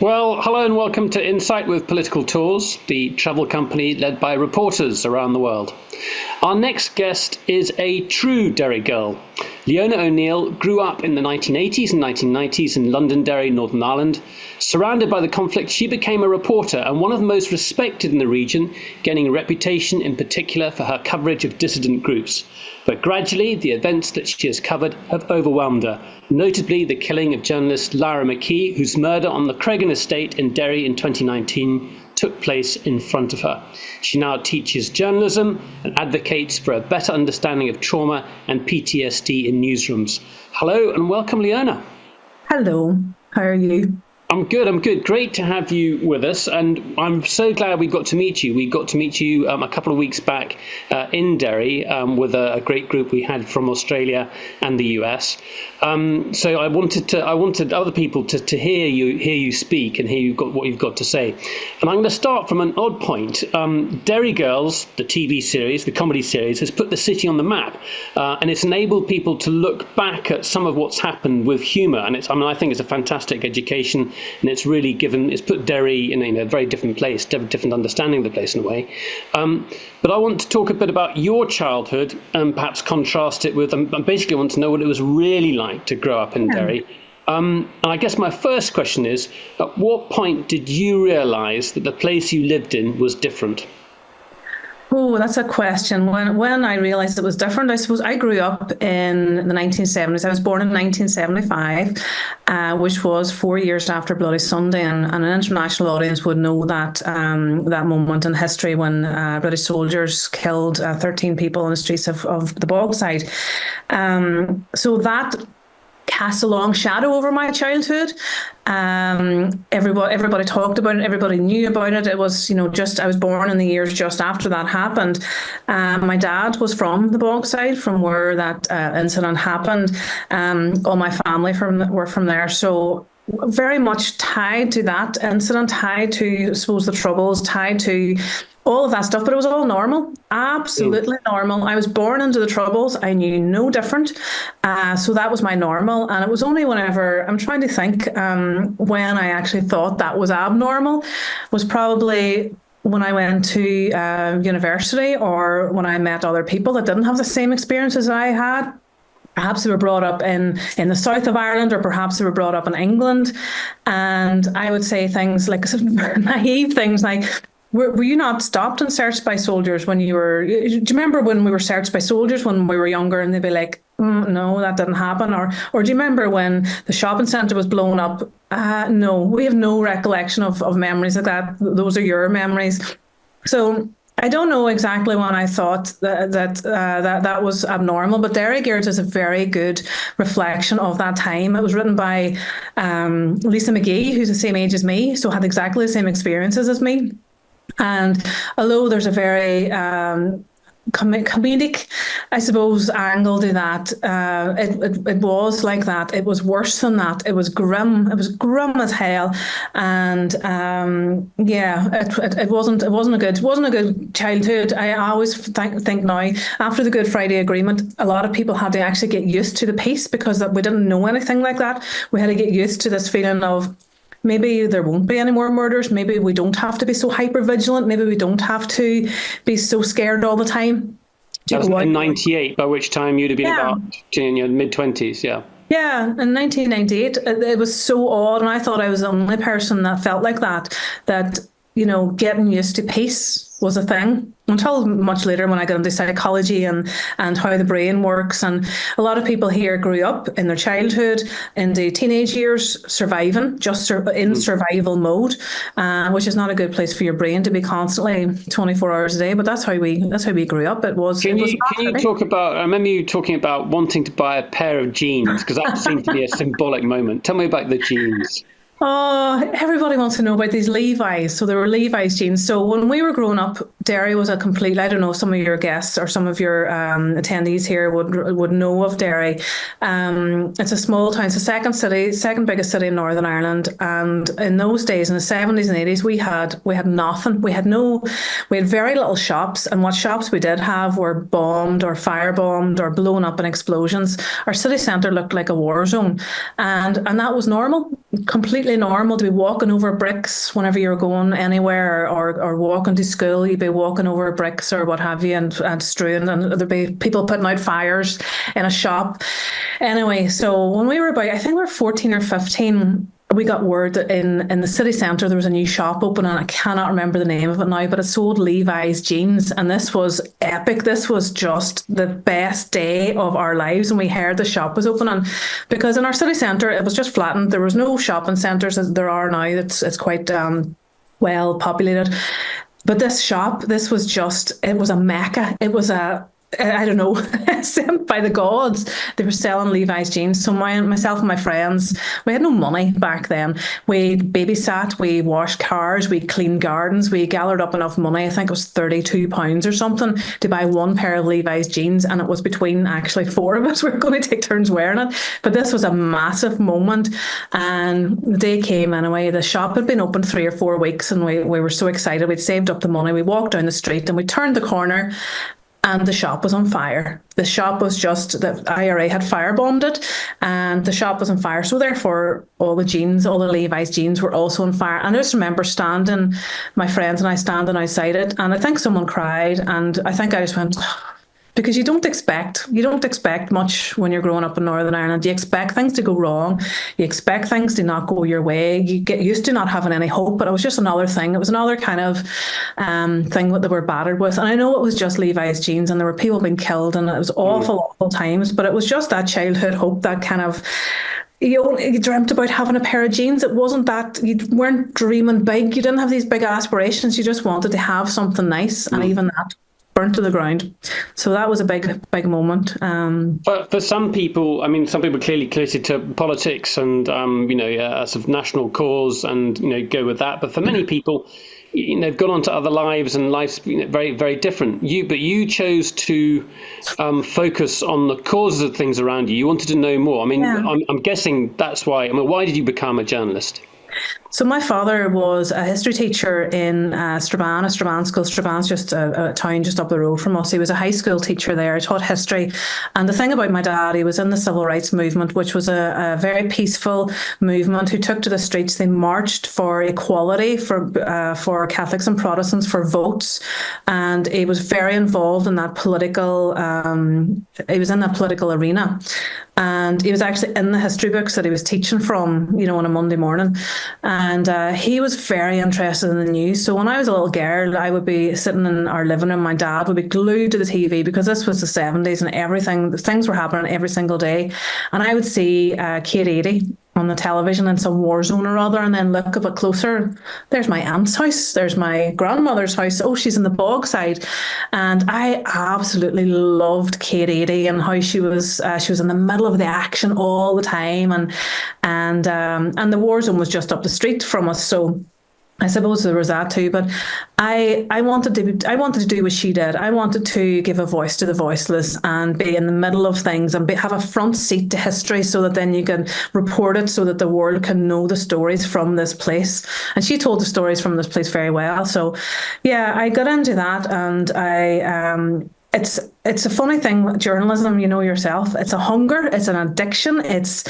Well, hello and welcome to Insight with Political Tours, the travel company led by reporters around the world. Our next guest is a true Derry girl. Leona O'Neill grew up in the 1980s and 1990s in Londonderry, Northern Ireland. Surrounded by the conflict, she became a reporter and one of the most respected in the region, gaining a reputation in particular for her coverage of dissident groups. But gradually, the events that she has covered have overwhelmed her, notably the killing of journalist Lyra McKee, whose murder on the Creggan Estate in Derry in 2019 took place in front of her. She now teaches journalism and advocates for a better understanding of trauma and PTSD in newsrooms. Hello and welcome, Leona. Hello, how are you? I'm good. Great to have you with us. And I'm so glad we got to meet you. We got to meet you a couple of weeks back in Derry with a great group we had from Australia and the US. So I wanted other people to hear you speak and hear what you've got to say. And I'm going to start from an odd point. Derry Girls, the TV series, the comedy series, has put the city on the map, and it's enabled people to look back at some of what's happened with humour. And I think it's a fantastic education. And it's put Derry in a very different place, different understanding of the place in a way. But I want to talk a bit about your childhood and perhaps contrast it with, I basically want to know what it was really like to grow up in Derry. And I guess my first question is, at what point did you realise that the place you lived in was different? Oh, that's a question. When I realised it was different, I suppose I grew up in the 1970s. I was born in 1975, which was 4 years after Bloody Sunday, and an international audience would know that that moment in history when British soldiers killed 13 people on the streets of the Bogside. So that cast a long shadow over my childhood. Everybody talked about it. Everybody knew about it. It was, I was born in the years just after that happened. My dad was from the Bogside, from where that incident happened. All my family were from there. So very much tied to that incident, tied to, I suppose, the Troubles, tied to all of that stuff, but it was all normal, absolutely normal. I was born into the Troubles. I knew no different. So that was my normal. And it was only whenever, I'm trying to think, when I actually thought that was abnormal, was probably when I went to university or when I met other people that didn't have the same experiences I had. Perhaps they were brought up in the south of Ireland, or perhaps they were brought up in England. And I would say things like, sort of naive things like, were you not stopped and searched by soldiers when you were... Do you remember when we were searched by soldiers when we were younger and they'd be like, no, that didn't happen? Or do you remember when the shopping centre was blown up? No, we have no recollection of memories like that. Those are your memories. So I don't know exactly when I thought that was abnormal, but Derry Girls is a very good reflection of that time. It was written by Lyra McKee, who's the same age as me, so had exactly the same experiences as me. And although there's a very comedic, I suppose, angle to that, it was like that. It was worse than that. It was grim. It was grim as hell. And it wasn't a good childhood. I always think now, after the Good Friday Agreement, a lot of people had to actually get used to the peace because we didn't know anything like that. We had to get used to this feeling of, maybe there won't be any more murders. Maybe we don't have to be so hyper vigilant. Maybe we don't have to be so scared all the time. That was in 98, by which time you'd have been about in your mid-20s, yeah. Yeah, in 1998, it was so odd. And I thought I was the only person that felt like that, getting used to peace was a thing. Until much later when I got into psychology and how the brain works. And a lot of people here grew up in their childhood, in the teenage years, surviving, just in survival mode, which is not a good place for your brain to be constantly 24 hours a day. But that's how we grew up. Can you talk about, I remember you talking about wanting to buy a pair of jeans, because that seemed to be a symbolic moment. Tell me about the jeans. Oh, everybody wants to know about these Levi's. So there were Levi's jeans. So when we were growing up, Derry was a complete, I don't know, some of your guests or some of your attendees here would know of Derry. It's a small town. It's the second biggest city in Northern Ireland. And in those days, in the 70s and 80s, we had nothing. We had very little shops. And what shops we did have were bombed or firebombed or blown up in explosions. Our city centre looked like a war zone. And that was normal. completely normal to be walking over bricks whenever you're going anywhere, or walking to school. You'd be walking over bricks or what have you, and strewn, and there'd be people putting out fires in a shop. Anyway, so when we were about, I think we were 14 or 15, we got word that in the city centre there was a new shop open, and I cannot remember the name of it now, but it sold Levi's jeans, and this was epic. This was just the best day of our lives when we heard the shop was opening, because in our city centre it was just flattened. There was no shopping centres as there are now. It's quite well populated. But this shop, this was just, it was a mecca. It was I don't know, sent by the gods. They were selling Levi's jeans. So myself and my friends, we had no money back then. We babysat, we washed cars, we cleaned gardens, we gathered up enough money, I think it was £32 or something, to buy one pair of Levi's jeans. And it was between actually four of us. We were going to take turns wearing it. But this was a massive moment. And the day came anyway. The shop had been open 3 or 4 weeks, and we were so excited. We'd saved up the money. We walked down the street and we turned the corner, and the shop was on fire. The shop was just, the IRA had firebombed it, and the shop was on fire. So therefore, all the Levi's jeans were also on fire. And I just remember my friends and I standing outside it, and I think someone cried, and I think I just went, because you don't expect much when you're growing up in Northern Ireland. You expect things to go wrong. You expect things to not go your way. You get used to not having any hope, but it was just another thing. It was another kind of thing that they were battered with. And I know it was just Levi's jeans, and there were people being killed, and it was awful times, but it was just that childhood hope, that kind of, you dreamt about having a pair of jeans. It wasn't that, you weren't dreaming big. You didn't have these big aspirations. You just wanted to have something nice, and even that burnt to the ground. So that was a big moment. But for some people, I mean, some people clearly committed to politics and, a sort of national cause and, go with that. But for many people, they've gone on to other lives, and life's very, very different. But you chose to focus on the causes of things around you. You wanted to know more. I mean, yeah. I'm guessing that's why. I mean, why did you become a journalist? So my father was a history teacher in Strabane, a Strabane school. Strabane's just a town just up the road from us. He was a high school teacher there, taught history. And the thing about my dad, he was in the civil rights movement, which was a very peaceful movement who took to the streets. They marched for equality for Catholics and Protestants, for votes. And he was very involved in that political, arena. And he was actually in the history books that he was teaching from, on a Monday morning. And he was very interested in the news. So when I was a little girl, I would be sitting in our living room. My dad would be glued to the TV, because this was the 70s and things were happening every single day. And I would see Kate 80 on the television in some war zone or other, and then look a bit closer. There's my aunt's house. There's my grandmother's house. Oh, she's in the Bogside. And I absolutely loved Kate 80 and how she was in the middle of the action all the time. And the war zone was just up the street from us. So I suppose there was that too, but I wanted to do what she did. I wanted to give a voice to the voiceless and be in the middle of things and have a front seat to history, so that then you can report it, so that the world can know the stories from this place. And she told the stories from this place very well. So yeah, I got into that, and it's a funny thing with journalism, yourself. It's a hunger, it's an addiction. It's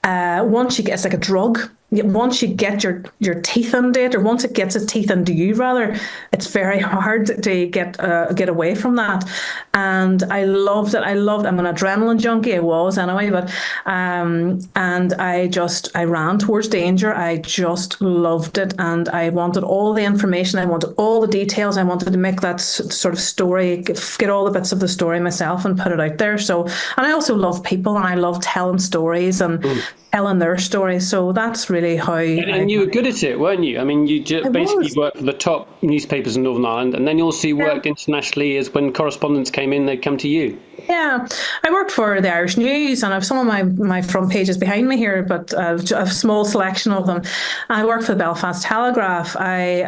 it's like a drug. Once you get your teeth into it, or once it gets its teeth into you, rather, it's very hard to get away from that. And I loved it. I'm an adrenaline junkie. I was anyway, but and I ran towards danger. I just loved it, and I wanted all the information. I wanted all the details. I wanted to make that sort of story, get all the bits of the story myself and put it out there. So, and I also love people, and I love telling stories and telling their stories. So that's really how. And you were good at it, weren't you? I mean, you basically worked for the top newspapers in Northern Ireland, and then you also worked internationally. As when correspondents came in, they'd come to you. Yeah, I worked for the Irish News, and I have some of my front pages behind me here, but a small selection of them. I worked for the Belfast Telegraph. I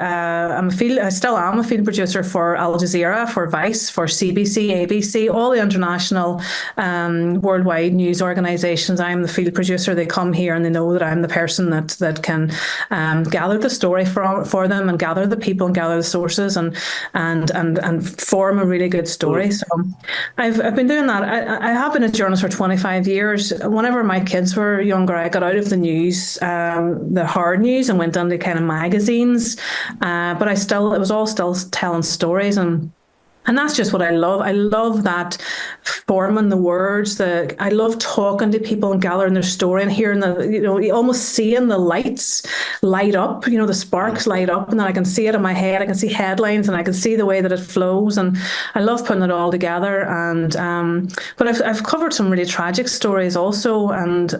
still am a field producer for Al Jazeera, for Vice, for CBC, ABC, all the international worldwide news organisations. I'm the field producer. They come here and they know that I'm the person that can gather the story for them and gather the people and gather the sources and form a really good story. So I've been doing that. I have been a journalist for 25 years. Whenever my kids were younger, I got out of the news, the hard news, and went into kind of magazines. But it was all still telling stories, and that's just what I love. I love that forming the words. I love talking to people and gathering their story and hearing almost seeing the lights light up, the sparks light up, and then I can see it in my head. I can see headlines and I can see the way that it flows. And I love putting it all together. And but I've covered some really tragic stories also. And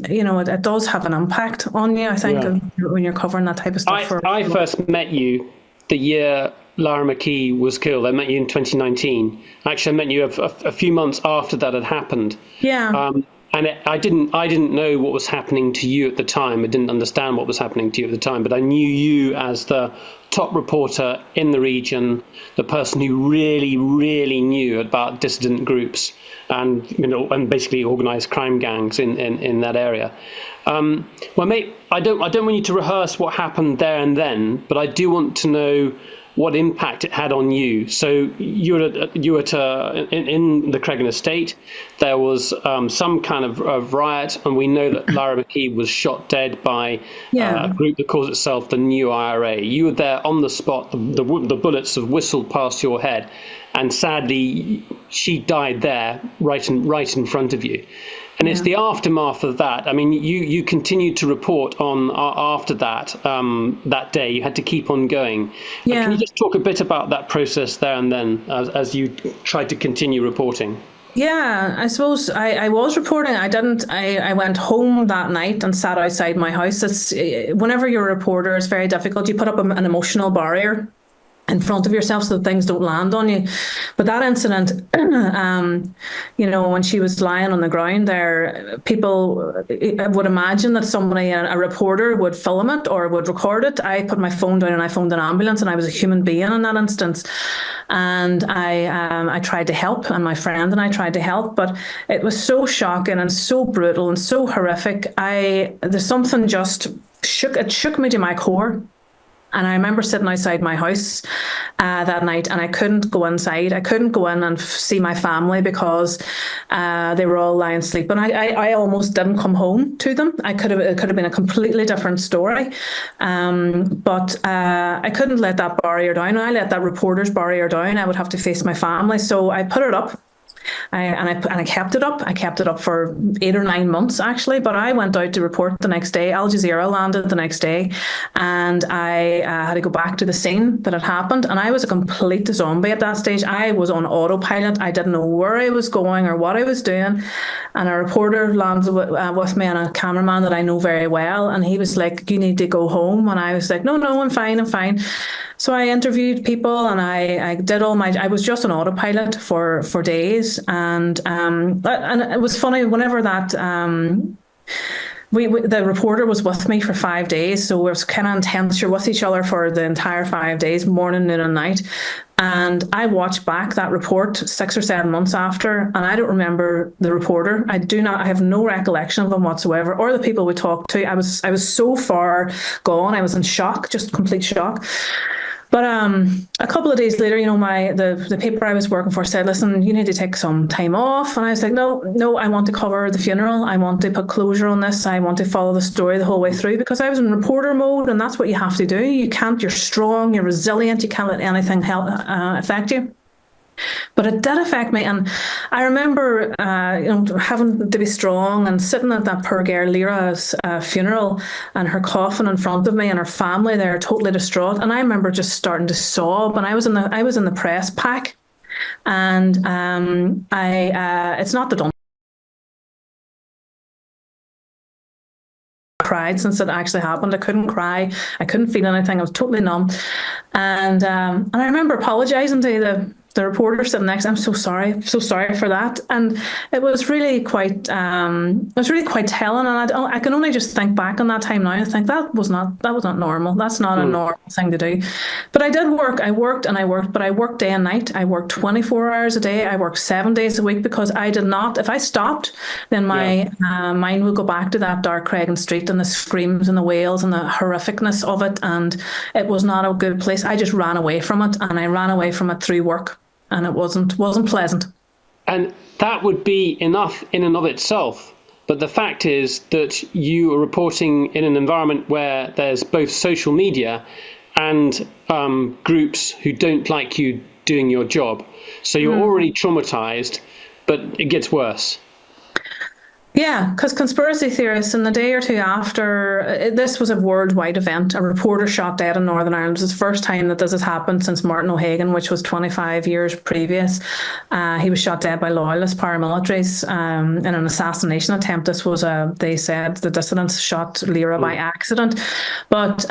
it does have an impact on you, I think, when you're covering that type of stuff. I first met you the year Lyra McKee was killed. I met you in 2019. Actually, I met you a few months after that had happened. Yeah. And I didn't know what was happening to you at the time. I didn't understand what was happening to you at the time. But I knew you as the top reporter in the region, the person who really, really knew about dissident groups and basically organised crime gangs in that area. Well, mate, I don't want you to rehearse what happened there and then, but I do want to know what impact it had on you. So you were in the Creggan Estate. There was some kind of riot, and we know that Lyra McKee was shot dead by a group that calls itself the New IRA. You were there on the spot. The bullets have whistled past your head, and sadly, she died there, right in front of you. And it's the aftermath of that. I mean, you continued to report on after that that day. You had to keep on going. Yeah. Can you just talk a bit about that process there and then as you tried to continue reporting? Yeah, I suppose I was reporting. I went home that night and sat outside my house. Whenever you're a reporter, it's very difficult. You put up an emotional barrier in front of yourself so that things don't land on you. But that incident, when she was lying on the ground there, people would imagine that somebody, a reporter, would film it or would record it. I put my phone down and I phoned an ambulance, and I was a human being in that instance. And I tried to help, and my friend and I tried to help, but it was so shocking and so brutal and so horrific. There's something just shook me to my core. And I remember sitting outside my house that night, and I couldn't go inside. I couldn't go in and see my family because they were all lying asleep. And I almost didn't come home to them. It could have been a completely different story. But I couldn't let that barrier down. I let that reporter's barrier down. I would have to face my family. So I put it up. I kept it up. I kept it up for 8 or 9 months, actually. But I went out to report the next day. Al Jazeera landed the next day, and I had to go back to the scene that had happened. And I was a complete zombie at that stage. I was on autopilot. I didn't know where I was going or what I was doing. And a reporter landed with me, and a cameraman that I know very well. And he was like, "You need to go home." And I was like, "No, I'm fine. I'm fine." So I interviewed people, and I did I was just on autopilot for days. And it was funny whenever that the reporter was with me for 5 days, so it was kind of intense. You're with each other for the entire 5 days, morning, noon, and night. And I watched back that report 6 or 7 months after, and I don't remember the reporter. I have no recollection of them whatsoever, or the people we talked to. I was so far gone. I was in shock, just complete shock. But a couple of days later, the paper I was working for said, "Listen, you need to take some time off." And I was like, no, I want to cover the funeral. I want to put closure on this. I want to follow the story the whole way through, because I was in reporter mode, and that's what you have to do. You're strong, you're resilient, you can't let anything affect you. But it did affect me, and I remember, having to be strong and sitting at that poor girl Lyra's funeral, and her coffin in front of me, and her family there totally distraught. And I remember just starting to sob. And I was in the press pack, and it's not the done. Cried since it actually happened. I couldn't cry. I couldn't feel anything. I was totally numb, and I remember apologising to the reporter sitting next, I'm so sorry for that. And it was really quite telling. And I can only just think back on that time now and think that was not normal. That's not a normal thing to do. But I did work. I worked, but I worked day and night. I worked 24 hours a day. I worked 7 days a week because I did not, if I stopped, then my mind would go back to that dark Creggan Street and the screams and the wails and the horrificness of it. And it was not a good place. I just ran away from it, and I ran away from it through work. And it wasn't pleasant. And that would be enough in and of itself. But the fact is that you are reporting in an environment where there's both social media and groups who don't like you doing your job. So you're already traumatized, but it gets worse. Yeah, because conspiracy theorists, in the day or two after, this was a worldwide event. A reporter shot dead in Northern Ireland. It was the first time that this has happened since Martin O'Hagan, which was 25 years previous. He was shot dead by loyalist paramilitaries in an assassination attempt. This was they said the dissidents shot Lyra by accident. But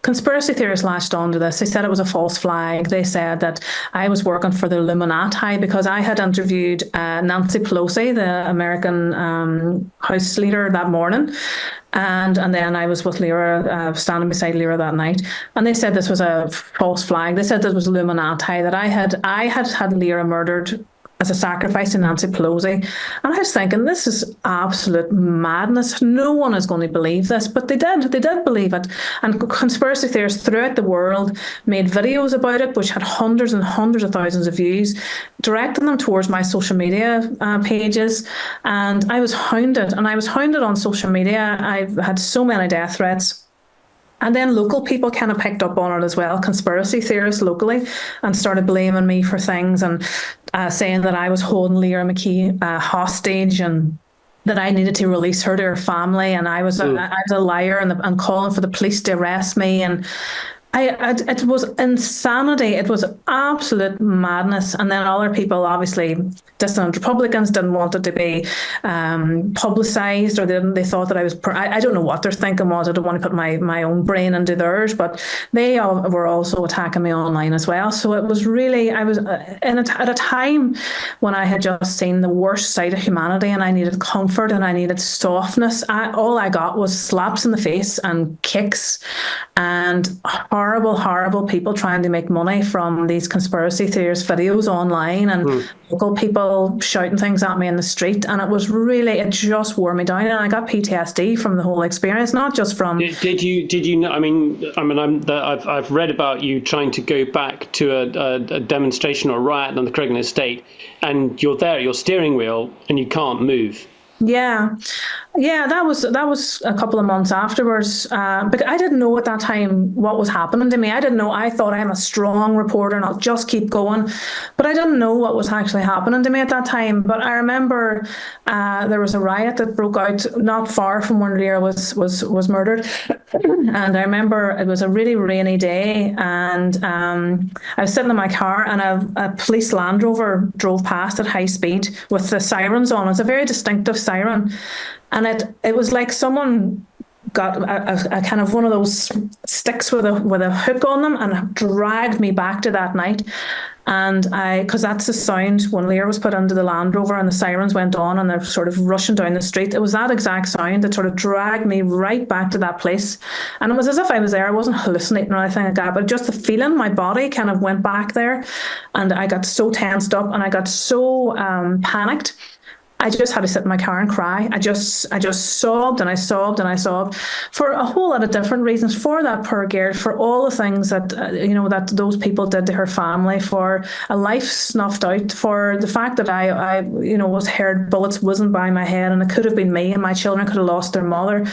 conspiracy theorists latched onto this. They said it was a false flag. They said that I was working for the Illuminati because I had interviewed Nancy Pelosi, the American House leader, that morning. And then I was with Lyra, standing beside Lyra that night. And they said this was a false flag. They said this was Illuminati, that I had Lyra murdered as a sacrifice to Nancy Pelosi. And I was thinking, this is absolute madness. No one is going to believe this. But they did believe it. And conspiracy theorists throughout the world made videos about it, which had hundreds and hundreds of thousands of views, directing them towards my social media pages. And I was hounded. And I was hounded on social media. I've had so many death threats. And then local people kind of picked up on it as well, conspiracy theorists locally, and started blaming me for things and saying that I was holding Lyra McKee hostage and that I needed to release her to her family. And I was a liar and calling for the police to arrest me. And it was insanity. It was absolute madness. And then other people, obviously, dissident Republicans, didn't want it to be publicised, or they thought that I was. I don't know what their thinking was. I don't want to put my own brain into theirs, but they were also attacking me online as well. So it was really, I was at a time when I had just seen the worst side of humanity, and I needed comfort and I needed softness. All I got was slaps in the face and kicks and horrible people trying to make money from these conspiracy theorist videos online, and local people shouting things at me in the street. And it just wore me down, and I got PTSD from the whole experience, not just from. Did you know? I've read about you trying to go back to a demonstration or a riot on the Creggan Estate, and you're there at your steering wheel and you can't move. Yeah, that was a couple of months afterwards. But I didn't know at that time what was happening to me. I didn't know. I thought I'm a strong reporter and I'll just keep going. But I didn't know what was actually happening to me at that time. But I remember there was a riot that broke out not far from where Lyra was murdered. And I remember it was a really rainy day, and I was sitting in my car, and a police Land Rover drove past at high speed with the sirens on. It's a very distinctive siren, and it was like someone got a kind of one of those sticks with a hook on them and dragged me back to that night. And because that's the sound when Lyra was put into the Land Rover and the sirens went on and they're sort of rushing down the street. It was that exact sound that sort of dragged me right back to that place. And it was as if I was there. I wasn't hallucinating or anything like that, but just the feeling, my body kind of went back there, and I got so tensed up and I got so panicked. I just had to sit in my car and cry. I just sobbed and I sobbed and I sobbed for a whole lot of different reasons. For that poor girl, for all the things that that those people did to her family, for a life snuffed out, for the fact that I was heard bullets whizzing by my head, and it could have been me, and my children could have lost their mother.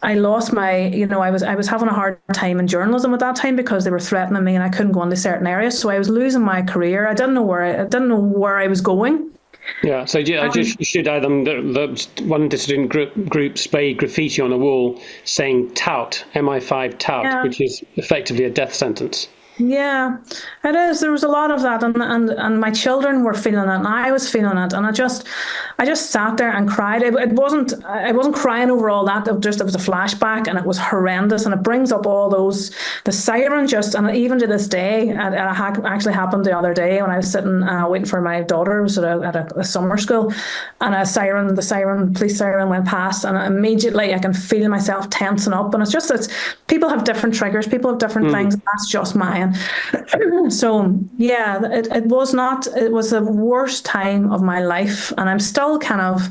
I lost my, I was having a hard time in journalism at that time because they were threatening me and I couldn't go into certain areas. So I was losing my career. I didn't know where I was going. Yeah, so you should add the one dissident group sprayed graffiti on a wall saying "tout," MI5 tout, which is effectively a death sentence. Yeah, it is. There was a lot of that, and my children were feeling it, and I was feeling it, and I just sat there and cried. I wasn't crying over all that. It was a flashback, and it was horrendous, and it brings up all those the siren just, and even to this day, it actually happened the other day when I was sitting waiting for my daughter. It was at a summer school, and the police siren went past, and immediately I can feel myself tensing up, and it's people have different triggers, people have different things. And that's just mine. So yeah, it was the worst time of my life, and I'm still kind of,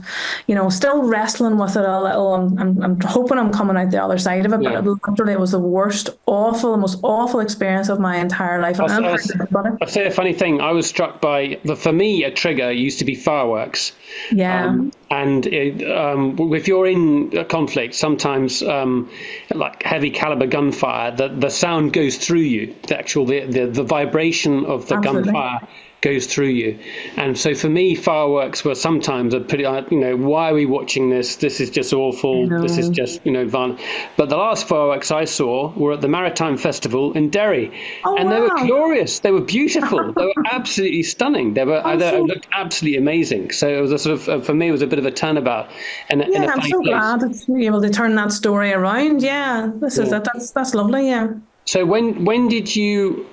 still wrestling with it a little. I'm hoping I'm coming out the other side of it, but literally it was the most awful experience of my entire life. I'll say a funny thing. I was struck by, for me, a trigger used to be fireworks. Yeah. And if you're in a conflict, sometimes like heavy caliber gunfire, the sound goes through you. The vibration of the gunfire goes through you. And so for me, fireworks were sometimes a pretty, why are we watching this? This is just awful. This is just, violent. But the last fireworks I saw were at the Maritime Festival in Derry. And they were glorious. They were beautiful. They were absolutely stunning. They looked absolutely amazing. So it was a sort of, for me, it was a bit of a turnabout. I'm so glad that you're able to turn that story around. Yeah, this is it. That's lovely. Yeah. So when did you...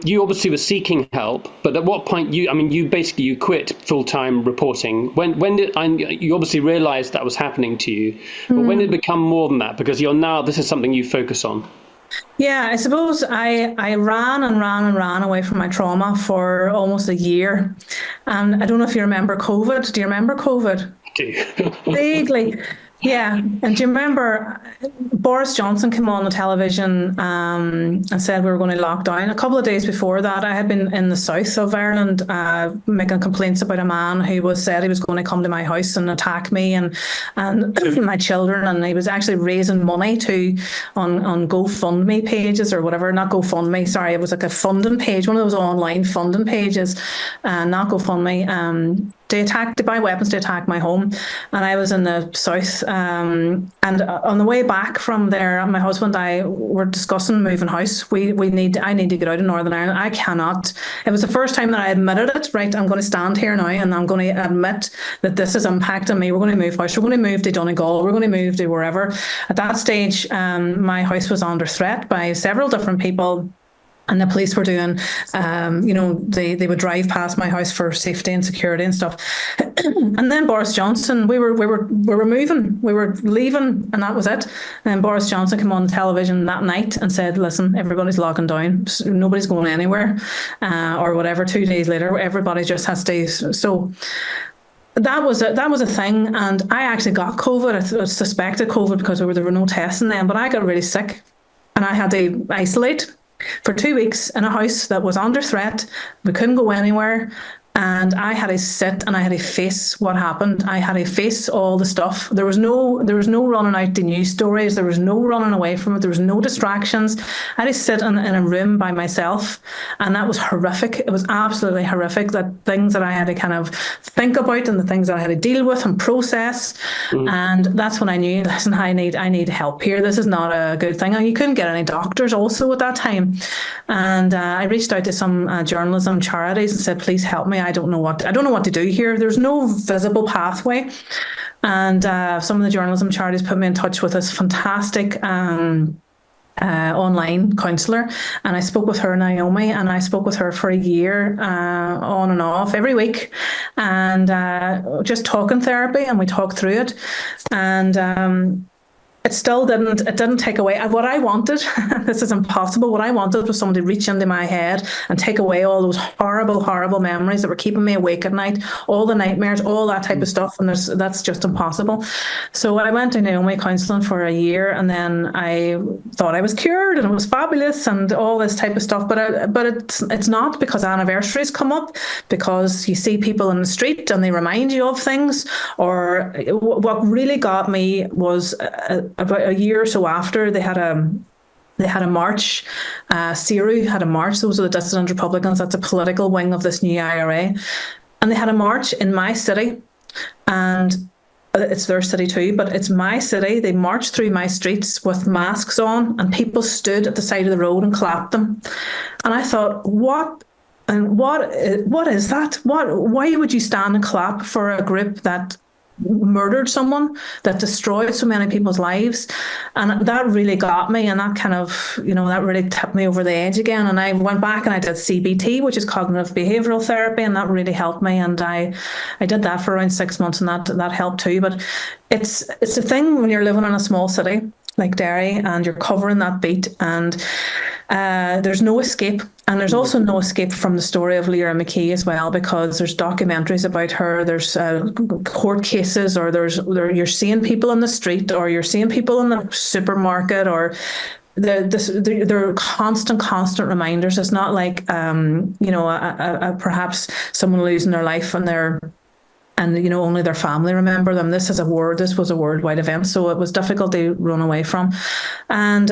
you obviously were seeking help, but at what point you quit full-time reporting? When did you obviously realised that was happening to you? But when did it become more than that? Because this is something you focus on. Yeah, I suppose I ran away from my trauma for almost a year, and I don't know if you remember COVID. Do you remember COVID? I do. Vaguely. Yeah, and do you remember Boris Johnson came on the television and said we were going to lock down? A couple of days before that, I had been in the south of Ireland making complaints about a man who said he was going to come to my house and attack me and my children, and he was actually raising money on GoFundMe pages or whatever. Not GoFundMe, sorry, it was like a funding page, one of those online funding pages, not GoFundMe. To buy weapons to attack my home. And I was in the south, and on the way back from there, my husband and I were discussing moving house. I need to get out of Northern Ireland. I cannot. It was the first time that I admitted it. Right, I'm going to stand here now and I'm going to admit that this is impacting me. We're going to move house. We're going to move to Donegal. We're going to move to wherever. At that stage, my house was under threat by several different people. And the police were doing, they would drive past my house for safety and security and stuff. And then Boris Johnson, we were moving, we were leaving, and that was it. And Boris Johnson came on television that night and said, "Listen, everybody's locking down, nobody's going anywhere," or whatever. 2 days later, everybody just has to. So that was a thing, and I actually got COVID. I suspected COVID because there were no tests in them, but I got really sick, and I had to isolate for 2 weeks in a house that was under threat. We couldn't go anywhere. And I had to sit and I had to face what happened. I had to face all the stuff. There was no running out the news stories. There was no running away from it. There was no distractions. I had to sit in a room by myself, and that was horrific. It was absolutely horrific. That things that I had to kind of think about and the things that I had to deal with and process. And that's when I knew, listen, I need help here. This is not a good thing. And you couldn't get any doctors also at that time. And I reached out to some journalism charities and said, please help me. I don't know what to do here. There's no visible pathway. And some of the journalism charities put me in touch with this fantastic online counsellor, and I spoke with her, Naomi, and I spoke with her for a year, on and off every week, and just talking therapy, and we talked through it, and it still didn't take away what I wanted. This is impossible. What I wanted was someone to reach into my head and take away all those horrible, horrible memories that were keeping me awake at night, all the nightmares, all that type of stuff. And that's just impossible. So I went to Naomi counselling for a year, and then I thought I was cured and it was fabulous and all this type of stuff. But it's not, because anniversaries come up, because you see people in the street and they remind you of things. Or what really got me was about a year or so after, they had a march. CERU had a march. Those are the dissident Republicans. That's a political wing of this new IRA. And they had a march in my city. And it's their city too, but it's my city. They marched through my streets with masks on, and people stood at the side of the road and clapped them. And I thought, what is that? Why would you stand and clap for a group that murdered someone, that destroyed so many people's lives? And that really got me, and that kind of, that really tipped me over the edge again. And I went back and I did CBT, which is cognitive behavioral therapy, and that really helped me. And I did that for around 6 months, and that helped too. But it's a thing when you're living in a small city like Derry and you're covering that beat, and there's no escape. And there's also no escape from the story of Lyra McKee as well, because there's documentaries about her, there's court cases, or you're seeing people in the street, or you're seeing people in the supermarket, or they're constant reminders. It's not like perhaps someone losing their life and only their family remember them. This was a worldwide event, so it was difficult to run away from. And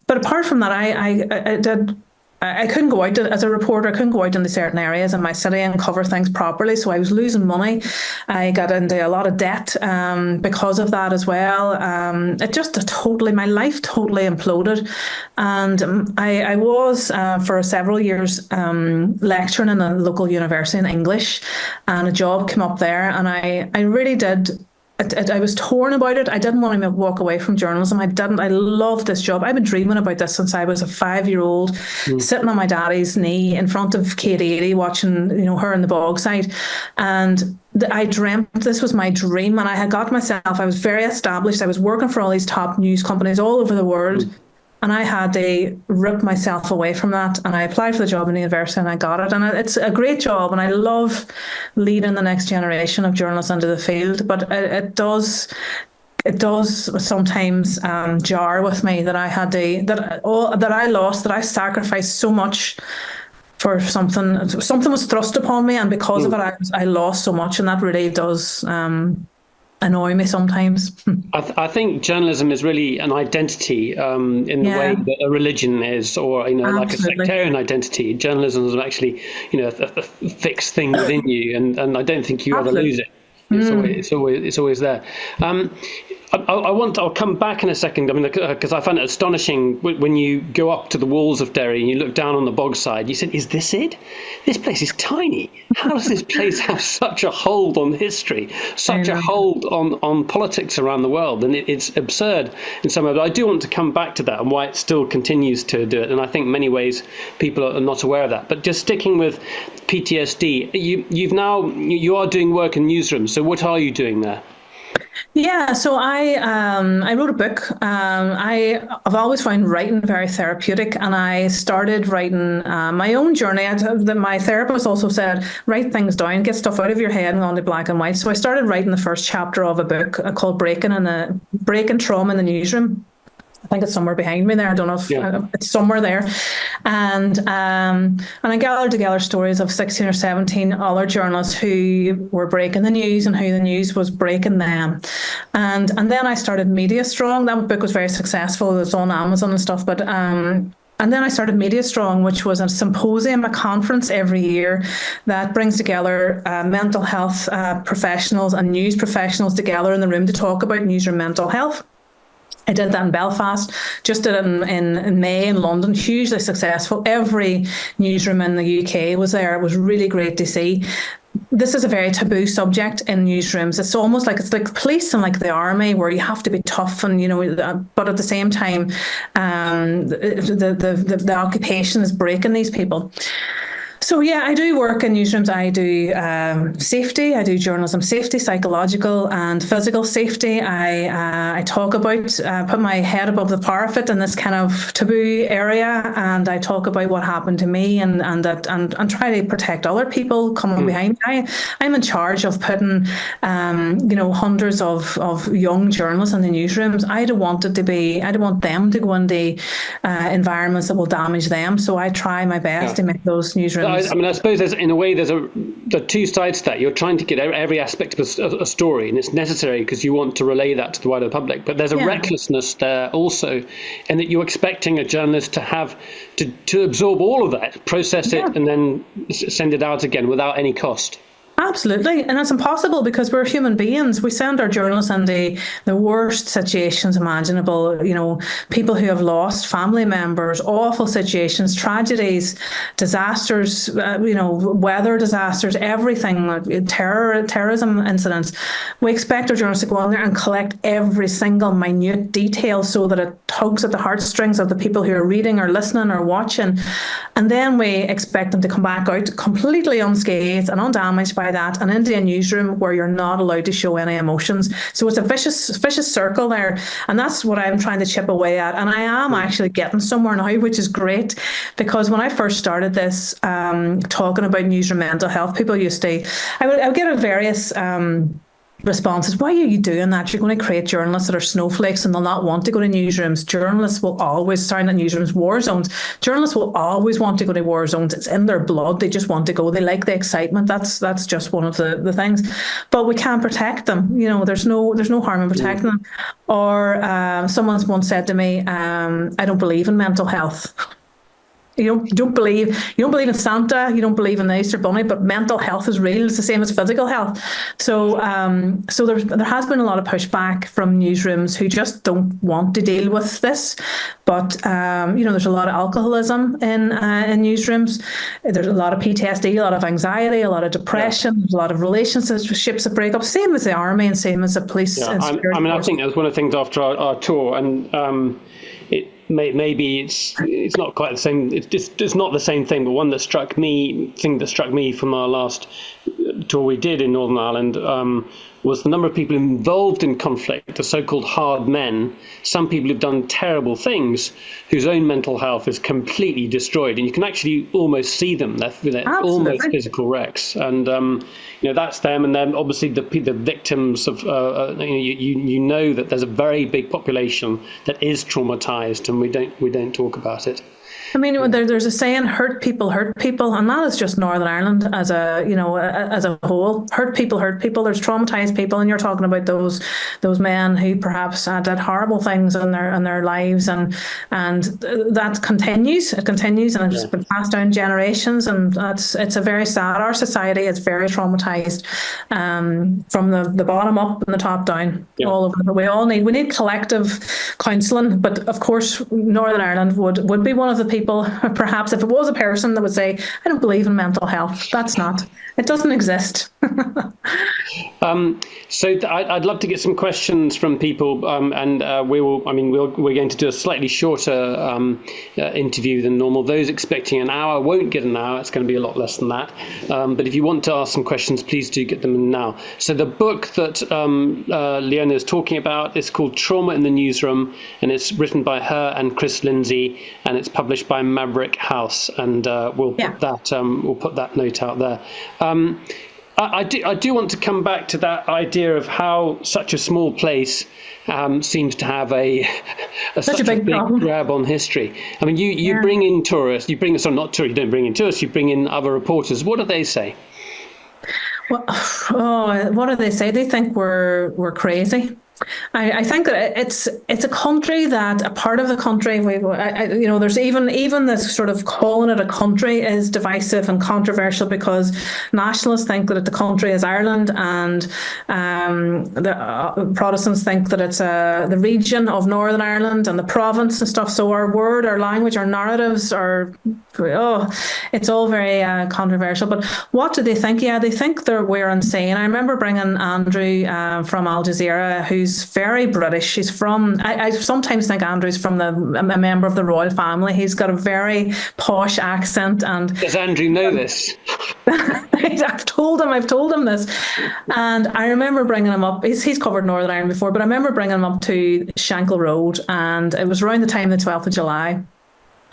but apart from that, I couldn't go out as a reporter. I couldn't go out into certain areas in my city and cover things properly. So I was losing money. I got into a lot of debt because of that as well. My life totally imploded. And I was for several years lecturing in a local university in English, and a job came up there, and I really did. I was torn about it. I didn't want to walk away from journalism. I loved this job. I've been dreaming about this since I was a 5-year-old, sitting on my daddy's knee in front of Kate 80, watching, her in the Bogside. And I dreamt this was my dream, and I had got myself, I was very established. I was working for all these top news companies all over the world. And I had to rip myself away from that. And I applied for the job in the university, and I got it. And it's a great job. And I love leading the next generation of journalists into the field. But it does sometimes jar with me that I sacrificed so much for something. Something was thrust upon me, and because of it, I lost so much. And that really does annoy me sometimes. I think journalism is really an identity in the way that a religion is, or like a sectarian identity. Journalism is actually a fixed thing within you, and I don't think you ever lose it. It's always there. I'll come back in a second. I mean, because I find it astonishing when you go up to the walls of Derry and you look down on the Bogside. You said, "Is this it? This place is tiny. How does this place have such a hold on history, such a hold on politics around the world?" And it's absurd in some way. But I do want to come back to that and why it still continues to do it. And I think in many ways people are not aware of that. But just sticking with PTSD, you are doing work in newsrooms. So what are you doing there? Yeah, so I wrote a book. I've always found writing very therapeutic, and I started writing my own journey. My therapist also said, write things down, get stuff out of your head and onto black and white. So I started writing the first chapter of a book called Breaking Trauma in the Newsroom. I think it's somewhere behind me there. I don't know if it's somewhere there. And I gathered together stories of 16 or 17 other journalists who were breaking the news and who the news was breaking them. And then I started Media Strong. That book was very successful. It was on Amazon and stuff. But and then I started Media Strong, which was a symposium, a conference every year that brings together mental health professionals and news professionals together in the room to talk about newsroom mental health. I did that in Belfast, just did it in May in London, hugely successful. Every newsroom in the UK was there. It was really great to see. This is a very taboo subject in newsrooms. It's like police and like the army, where you have to be tough and, but at the same time, the occupation is breaking these people. So yeah, I do work in newsrooms. I do safety. I do journalism safety, psychological and physical safety. I talk about put my head above the parapet in this kind of taboo area, and I talk about what happened to me and try to protect other people coming behind me. I'm in charge of putting hundreds of young journalists in the newsrooms. I don't want them to go into environments that will damage them. So I try my best to make those newsrooms. I mean, I suppose there are two sides to that. You're trying to get every aspect of a story, and it's necessary because you want to relay that to the wider public. But there's a recklessness there also, and that you're expecting a journalist to have to absorb all of that, process it, and then send it out again without any cost. Absolutely. And it's impossible because we're human beings. We send our journalists into the worst situations imaginable, people who have lost family members, awful situations, tragedies, disasters, weather disasters, everything, like terrorism incidents. We expect our journalists to go on there and collect every single minute detail so that it tugs at the heartstrings of the people who are reading or listening or watching. And then we expect them to come back out completely unscathed and undamaged by that, and into a newsroom where you're not allowed to show any emotions. So it's a vicious circle there, and that's what I'm trying to chip away at. And I am actually getting somewhere now, which is great, because when I first started this, talking about newsroom mental health, people used to, I would get various responses. Why are you doing that? You're going to create journalists that are snowflakes and they'll not want to go to newsrooms. Journalists will always sound at newsrooms, war zones. Journalists will always want to go to war zones. It's in their blood. They just want to go. They like the excitement. That's just one of the things. But we can't protect them. There's no harm in protecting them. Or someone once said to me, I don't believe in mental health. You don't believe in Santa, you don't believe in the Easter Bunny, but mental health is real. It's the same as physical health. So there has been a lot of pushback from newsrooms who just don't want to deal with this. But there's a lot of alcoholism in newsrooms. There's a lot of PTSD, a lot of anxiety, a lot of depression, there's a lot of relationships that break up. Same as the army and same as the police. Yeah, I think that was one of the things after our tour, and maybe it's not quite the same. It's not the same thing. But one that struck me from our last tour we did in Northern Ireland was the number of people involved in conflict, the so-called hard men. Some people who've done terrible things, whose own mental health is completely destroyed, and you can actually almost see them. They're almost physical wrecks, and that's them. And then obviously the victims of you know that there's a very big population that is traumatized, and we don't talk about it. I mean, there's a saying, hurt people, and that is just Northern Ireland as a whole. Hurt people. There's traumatized people, and you're talking about those men who perhaps did horrible things in their lives, and that continues. It continues, and it's been passed down generations, and it's a very sad. Our society is very traumatized, from the bottom up and the top down, all over. We need collective counselling, but of course, Northern Ireland would be one of the people. Perhaps if it was a person that would say, I don't believe in mental health. It doesn't exist. So I'd love to get some questions from people, and we're going to do a slightly shorter interview than normal. Those expecting an hour won't get an hour. It's going to be a lot less than that. But if you want to ask some questions, please do get them in now. So the book that Leona is talking about is called Trauma in the Newsroom, and it's written by her and Chris Lindsay, and it's published by Maverick House, and we'll put that note out there. I do want to come back to that idea of how such a small place seems to have such a big grab on history. I mean, you bring in tourists, you don't bring in tourists, you bring in other reporters. What do they say? Well, what do they say? They think we're crazy. I think that it's a country that a part of the country there's even this sort of calling it a country is divisive and controversial, because nationalists think that the country is Ireland, and the Protestants think that it's the region of Northern Ireland and the province and stuff. So our word, our language, our narratives it's all very controversial. But what do they think? Yeah, they think we're insane. I remember bringing Andrew from Al Jazeera, who's very British. He's from, I sometimes think Andrew's from a member of the royal family. He's got a very posh accent. And does Andrew know this? I've told him this. And I remember bringing him up. He's covered Northern Ireland before, but I remember bringing him up to Shankill Road, and it was around the time of the 12th of July.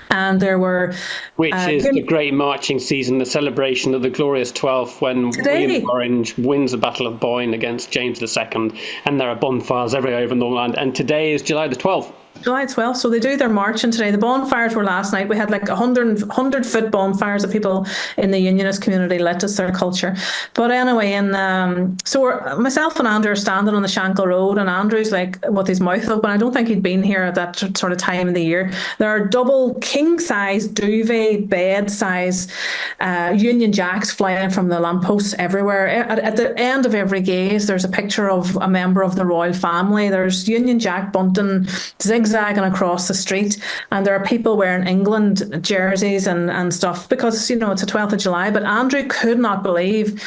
And there were... Which is the great marching season, the celebration of the glorious 12th, when William Orange wins the Battle of Boyne against James II, and there are bonfires everywhere over Northern Ireland. And today is July the 12th. July 12th. So they do their marching today. The bonfires were last night. We had like 100-foot bonfires that people in the unionist community lit as their culture. But anyway, and myself and Andrew are standing on the Shankle Road, and Andrew's like with his mouth open. I don't think he'd been here at that sort of time of the year. There are double king-size duvet bed-size Union Jacks flying from the lampposts everywhere. At the end of every gaze, there's a picture of a member of the royal family. There's Union Jack bunting zigzagging across the street, and there are people wearing England jerseys and stuff because, it's a 12th of July. But Andrew could not believe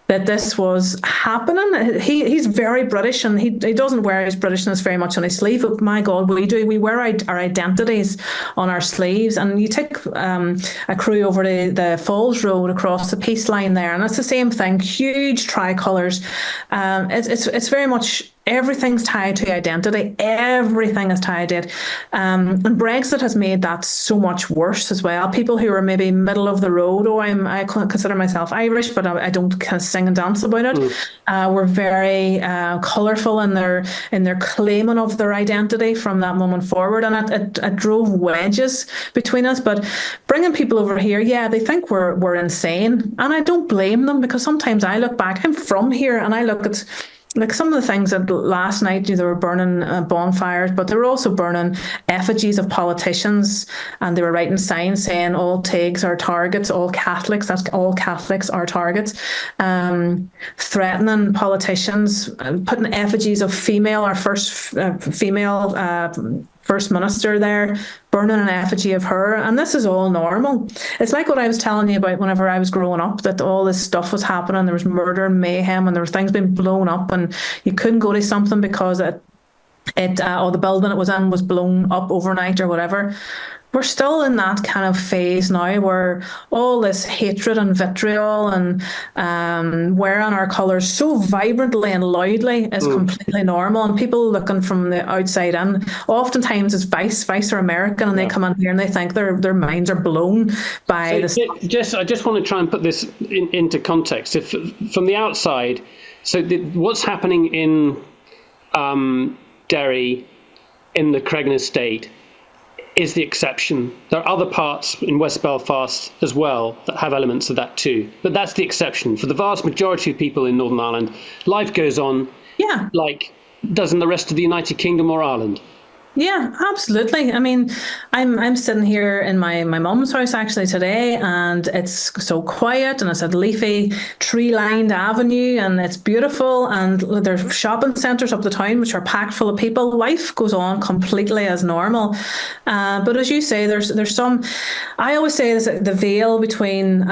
that this was happening. He's very British, and he doesn't wear his Britishness very much on his sleeve. But my God, we do. We wear our identities on our sleeves. And you take a crew over to the Falls Road across the Peace Line there, and it's the same thing. Huge tricolours. It's very much. Everything's tied to identity. Everything is tied to it. And Brexit has made that so much worse as well. People who are maybe middle of the road, I consider myself Irish, but I don't kind of sing and dance about it. Were very colourful in their claiming of their identity from that moment forward. And it drove wedges between us. But bringing people over here, they think we're insane. And I don't blame them, because sometimes I look back, I'm from here, and I look at like some of the things that last night they were burning bonfires, but they were also burning effigies of politicians, and they were writing signs saying all Tigs are targets, all Catholics, that's all Catholics are targets, threatening politicians, putting effigies of our first female First Minister there, burning an effigy of her. And this is all normal. It's like what I was telling you about whenever I was growing up, that all this stuff was happening. There was murder and mayhem, and there were things being blown up, and you couldn't go to something because or the building it was in was blown up overnight or whatever. We're still in that kind of phase now where all this hatred and vitriol and wearing our colours so vibrantly and loudly is completely normal. And people looking from the outside in, oftentimes it's Vice or American, and they come in here and they think their minds are blown by this. I just want to try and put this into context. If from the outside, what's happening in Derry, in the Creggan Estate, is the exception. There are other parts in West Belfast as well that have elements of that too. But that's the exception. For the vast majority of people in Northern Ireland, life goes on like does in the rest of the United Kingdom or Ireland. Yeah, absolutely. I mean, I'm sitting here in my mum's house actually today, and it's so quiet, and it's a leafy, tree-lined avenue, and it's beautiful, and there's shopping centres up the town which are packed full of people. Life goes on completely as normal. But as you say, there's some. I always say there's the veil between.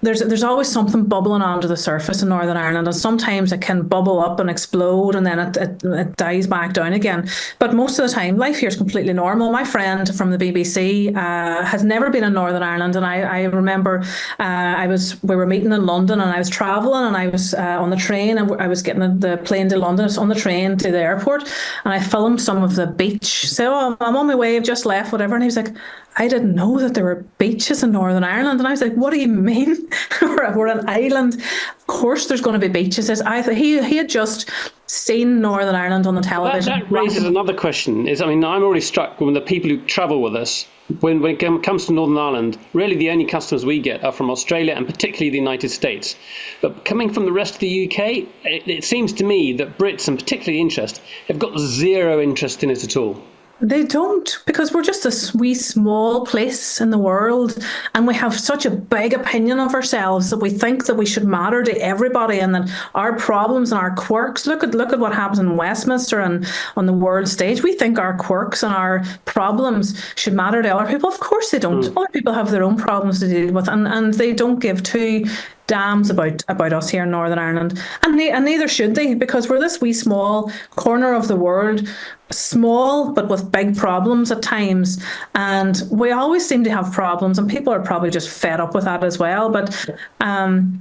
There's always something bubbling under the surface in Northern Ireland, and sometimes it can bubble up and explode, and then it dies back down again. But most of the time, life here is completely normal. My friend from the BBC has never been in Northern Ireland, and I remember we were meeting in London, and I was travelling, and I was on the train, and I was getting the plane to London. I was on the train to the airport, and I filmed some of the beach. So I'm on my way, I've just left, whatever. And he was like, I didn't know that there were beaches in Northern Ireland. And I was like, what do you mean? We're an island. Of course there's going to be beaches. He had just seen Northern Ireland on the television. That raises another question. I'm already struck when the people who travel with us, when it comes to Northern Ireland, really the only customers we get are from Australia and particularly the United States. But coming from the rest of the UK, it seems to me that Brits, and particularly interest, have got zero interest in it at all. They don't, because we're just a wee small place in the world, and we have such a big opinion of ourselves that we think that we should matter to everybody, and that our problems and our quirks, look at what happens in Westminster and on the world stage. We think our quirks and our problems should matter to other people. Of course they don't. Other people have their own problems to deal with, and they don't give two damns about us here in Northern Ireland, and neither should they, because we're this wee small corner of the world, small but with big problems at times, and we always seem to have problems, and people are probably just fed up with that as well. But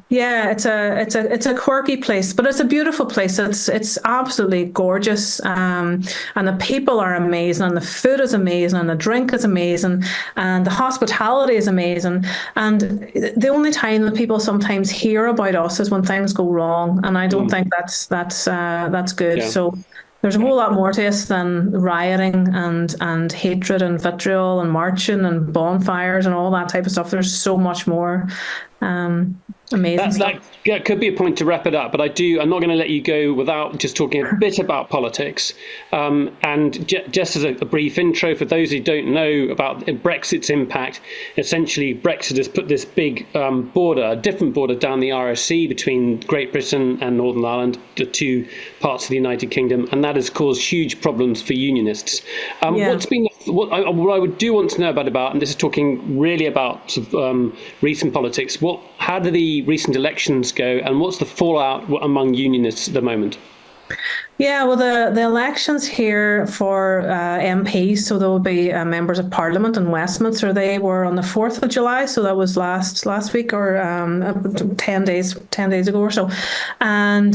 it's a quirky place, but it's a beautiful place. It's absolutely gorgeous, and the people are amazing, and the food is amazing, and the drink is amazing, and the hospitality is amazing. And the only time that people sometimes hear about us is when things go wrong, and I don't think that's good. Yeah. So There's a whole lot more to us than rioting and hatred and vitriol and marching and bonfires and all that type of stuff. There's so much more. Amazing stuff. That could be a point to wrap it up, but I'm not going to let you go without just talking a bit about politics. And just as a brief intro, for those who don't know about Brexit's impact, essentially Brexit has put this big a different border down the RSC between Great Britain and Northern Ireland, the two parts of the United Kingdom, and that has caused huge problems for unionists. What I do want to know about, and this is talking really about recent politics, how do the recent elections go, and what's the fallout among unionists at the moment? Yeah, well, the elections here for MPs, so there will be members of Parliament in Westminster. They were on the 4th of July, so that was last week or 10 days ago or so. And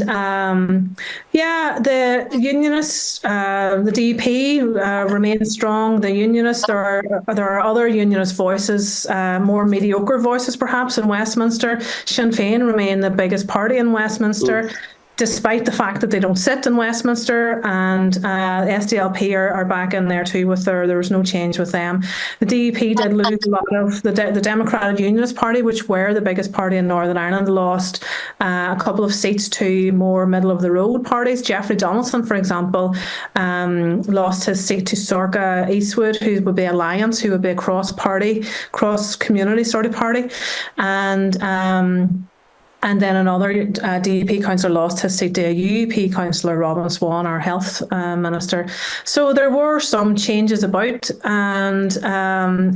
the unionists, the DUP remain strong. The unionists, there are other unionist voices, more mediocre voices perhaps in Westminster. Sinn Féin remain the biggest party in Westminster. Despite the fact that they don't sit in Westminster, and SDLP are back in there too there was no change with them. The DUP did lose a lot of the Democratic Unionist Party, which were the biggest party in Northern Ireland, lost a couple of seats to more middle of the road parties. Jeffrey Donaldson, for example, lost his seat to Sorcha Eastwood, who would be Alliance, who would be a cross-community sort of party. And then another DUP councillor lost his seat to a UUP councillor, Robin Swan, our health minister. So there were some changes about, and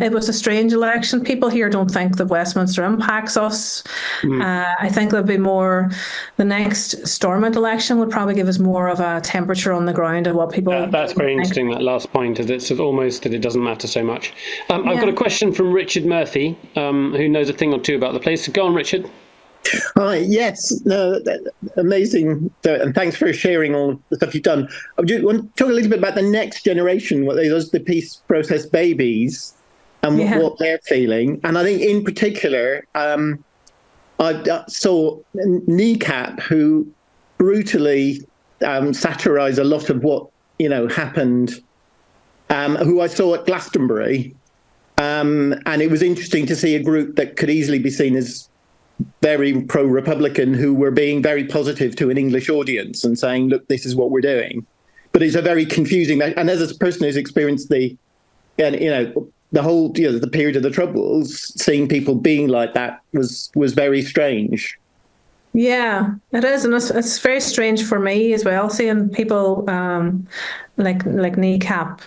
it was a strange election. People here don't think that Westminster impacts us. I think there'll be more. The next Stormont election would probably give us more of a temperature on the ground of what people. That's very interesting. That last point is it's almost that it doesn't matter so much. I've got a question from Richard Murphy, who knows a thing or two about the place. So go on, Richard. Hi, yes, no, amazing, and thanks for sharing all the stuff you've done. I want to talk a little bit about the next generation, the peace process babies, and what they're feeling. And I think in particular, I saw Kneecap, who brutally satirised a lot of what happened, who I saw at Glastonbury, and it was interesting to see a group that could easily be seen as very pro-Republican, who were being very positive to an English audience and saying, look, this is what we're doing. But it's a very confusing, and as a person who's experienced the whole, the period of the Troubles, seeing people being like that was very strange. Yeah, it is, and it's very strange for me as well, seeing people like Kneecap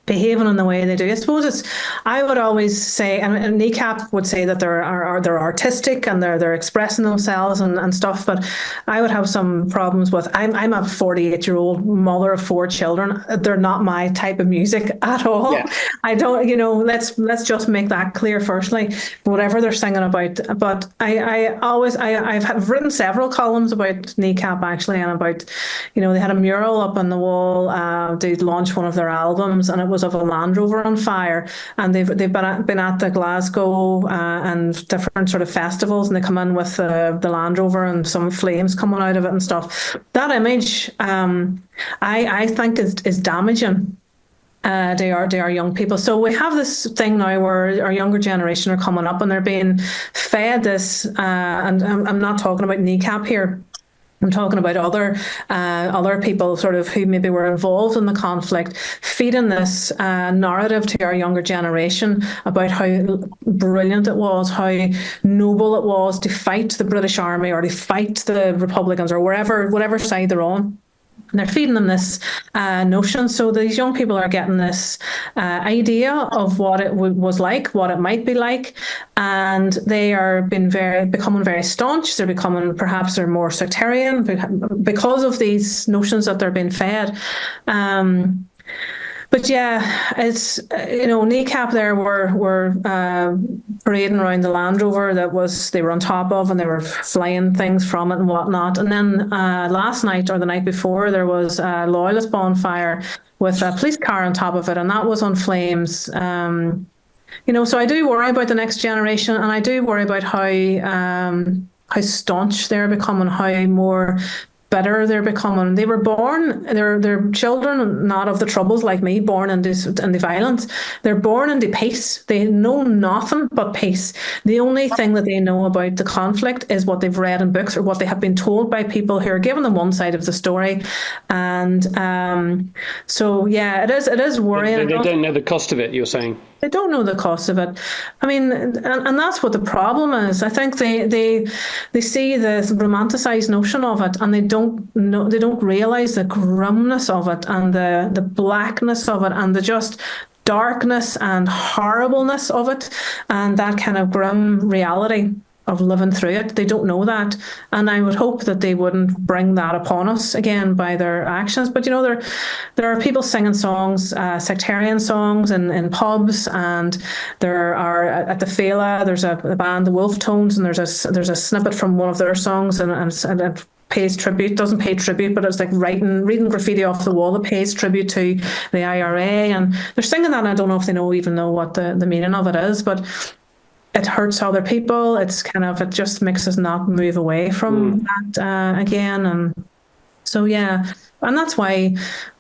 behaving in the way they do. I suppose I would always say, and Kneecap would say that they're artistic and they're expressing themselves and stuff, but I would have some problems with, I'm a 48-year-old mother of 4 children. They're not my type of music at all. Yeah. I don't, let's just make that clear firstly, whatever they're singing about. But I've written several columns about Kneecap actually, and about, they had a mural up on the wall to launch one of their albums, and it was of a Land Rover on fire, and they've been at the Glasgow and different sort of festivals, and they come in with the Land Rover and some flames coming out of it and stuff. That image, I think is damaging. They are young people. So we have this thing now where our younger generation are coming up and they're being fed this, and I'm not talking about Kneecap here. I'm talking about other people sort of who maybe were involved in the conflict, feeding this narrative to our younger generation about how brilliant it was, how noble it was to fight the British Army or to fight the Republicans or whatever side they're on. And they're feeding them this notion. So these young people are getting this idea of what it was like, what it might be like, and they are becoming very staunch. Perhaps they're more sectarian because of these notions that they're being fed. But yeah, it's, Kneecap there were parading around the Land Rover they were on top of, and they were flying things from it and whatnot. And then last night or the night before, there was a loyalist bonfire with a police car on top of it, and that was on flames. So I do worry about the next generation, and I do worry about how staunch they're becoming, how more bitter they're becoming. They were born, they're children not of the troubles like me, born into violence. They're born into peace. They know nothing but peace. The only thing that they know about the conflict is what they've read in books or what they have been told by people who are giving them one side of the story. And so, yeah, it is worrying. They don't know the cost of it, you're saying? They don't know the cost of it. I mean, and that's what the problem is. I think they see the romanticized notion of it, and they don't realize the grimness of it, and the blackness of it, and the just darkness and horribleness of it, and that kind of grim reality of living through it. They don't know that, and I would hope that they wouldn't bring that upon us again by their actions. But there are people singing songs, sectarian songs in pubs, and there are at the Fela. There's a band, the Wolf Tones, and there's a snippet from one of their songs, and it pays tribute, doesn't pay tribute, but it's like reading graffiti off the wall that pays tribute to the IRA, and they're singing that, and I don't know if they even know what the meaning of it is, but it hurts other people. It just makes us not move away from that again. And so, yeah, and that's why,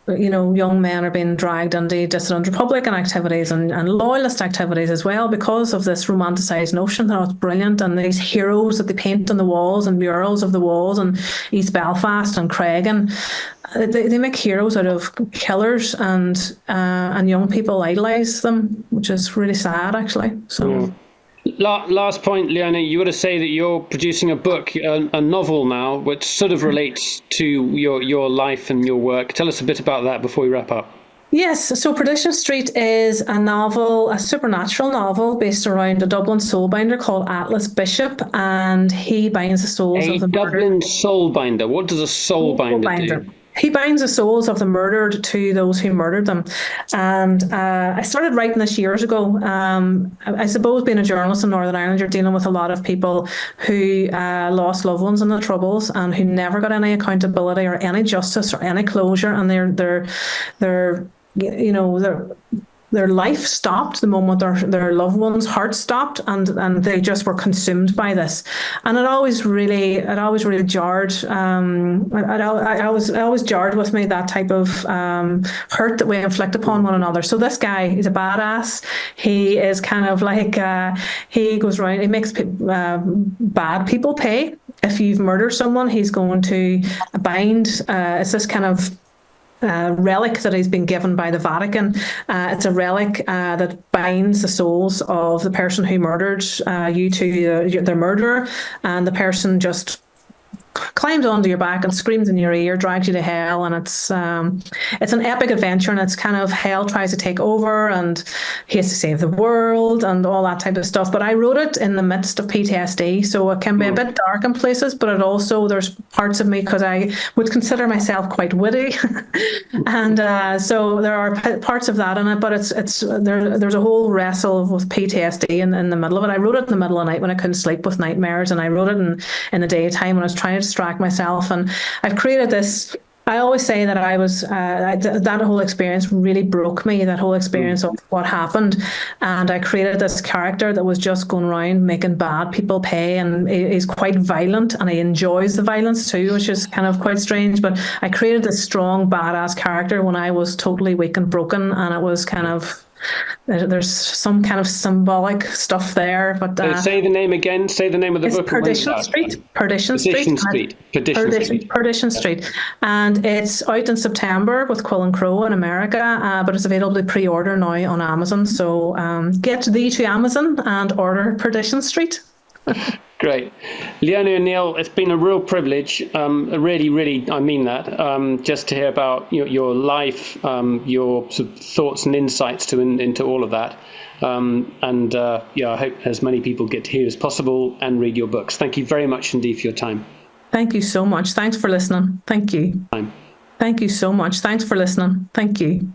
young men are being dragged into dissident Republican activities and loyalist activities as well, because of this romanticised notion that it's brilliant, and these heroes that they paint on the walls and murals of the walls in East Belfast and Creggan. They make heroes out of killers, and young people idolise them, which is really sad, actually. So. Yeah. Last point, Leona, you were to say that you're producing a book, a novel now, which sort of relates to your life and your work. Tell us a bit about that before we wrap up. Yes, so Perdition Street is a novel, a supernatural novel based around a Dublin soulbinder called Atlas Bishop, and he binds the souls of the Dublin soulbinder. What does a soulbinder do? He binds the souls of the murdered to those who murdered them. And I started writing this years ago. I suppose being a journalist in Northern Ireland, you're dealing with a lot of people who lost loved ones in the Troubles and who never got any accountability or any justice or any closure. And their life stopped the moment their loved one's heart stopped, and they just were consumed by this. And it always really jarred. I always jarred with me that type of hurt that we inflict upon one another. So this guy, he's a badass. He is kind of like he goes around. He makes bad people pay. If you've murdered someone, he's going to bind. It's this kind of relic that has been given by the Vatican. It's a relic that binds the souls of the person who murdered you to their murderer, and the person just climbs onto your back and screams in your ear, drags you to hell, and it's an epic adventure, and it's kind of hell tries to take over, and he has to save the world and all that type of stuff. But I wrote it in the midst of PTSD, so it can be a bit dark in places, but it also, there's parts of me, because I would consider myself quite witty, and so there are parts of that in it, but there's a whole wrestle with PTSD in the middle of it. I wrote it in the middle of the night when I couldn't sleep with nightmares, and I wrote it in the daytime when I was trying to distract myself. And I've created this. I always say that I was that whole experience really broke me, that whole experience of what happened, and I created this character that was just going around making bad people pay, and he's quite violent, and he enjoys the violence too, which is kind of quite strange. But I created this strong badass character when I was totally weak and broken, and it was kind of, there's some kind of symbolic stuff there. But say the name again. Say the name of the book. Perdition Street. Perdition Street. Perdition Street. And it's out in September with Quill and Crow in America, but it's available to pre-order now on Amazon. So get thee to Amazon and order Perdition Street. Great. Leona O'Neill, it's been a real privilege. Really, really, I mean that. Just to hear about your life, your sort of thoughts and insights into all of that. I hope as many people get to hear as possible and read your books. Thank you very much indeed for your time. Thank you so much. Thanks for listening. Thank you. Thank you so much. Thanks for listening. Thank you.